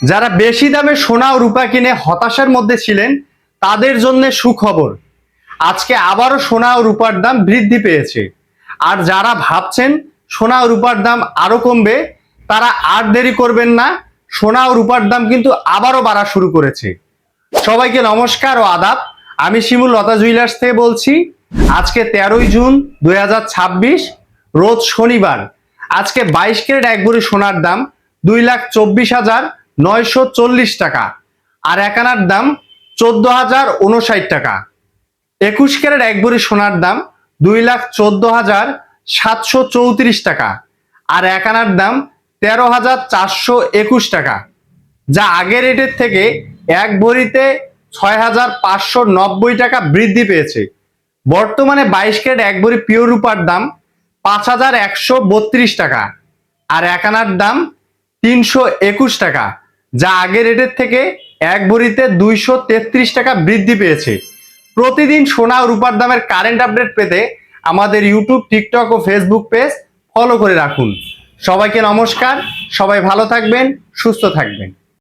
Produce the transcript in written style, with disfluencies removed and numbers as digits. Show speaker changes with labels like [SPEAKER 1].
[SPEAKER 1] যারা বেশি দামে সোনা ও রূপা কিনে হতাশার মধ্যে ছিলেন তাদের জন্য সুখবর। আজকে আবারও সোনা ও রূপার দাম বৃদ্ধি পেয়েছে। আর যারা ভাবছেন সোনা ও রূপার দাম আরো কমবে, তারা আর দেরি করবেন না। সোনা ও রূপার দাম কিন্তু আবারও বাড়া শুরু করেছে। সবাইকে নমস্কার ও আদাব। আমি শিমুল লতা জুয়েলার্স থেকে বলছি। আজকে 13ই জুন 2026, রোজ শনিবার। আজকে 22 ক্যারেট 1 ভরি সোনার দাম 2,24,940 টাকা, আর 1 আনার দাম 14,059 টাকা। 21 ক্যারেট 1 ভরি সোনার দাম 2,14,734 টাকা, আর 1 আনার দাম 13,421 টাকা, যা আগের রেটের থেকে 1 ভরিতে 6,590 টাকা বৃদ্ধি পেয়েছে। বর্তমানে 22 ক্যারেট 1 ভরি পিওর রূপার দাম 5,132 টাকা, আর 1 আনার দাম 321 টাকা, যা আগের রেটের থেকে 1 ভরিতে 233 টাকা বৃদ্ধি পেয়েছে। প্রতিদিন সোনা ও রূপার দামের কারেন্ট আপডেট পেতে আমাদের ইউটিউব, টিকটক ও ফেসবুক পেজ ফলো করে রাখুন। সবাইকে নমস্কার। সবাই ভালো থাকবেন, সুস্থ থাকবেন।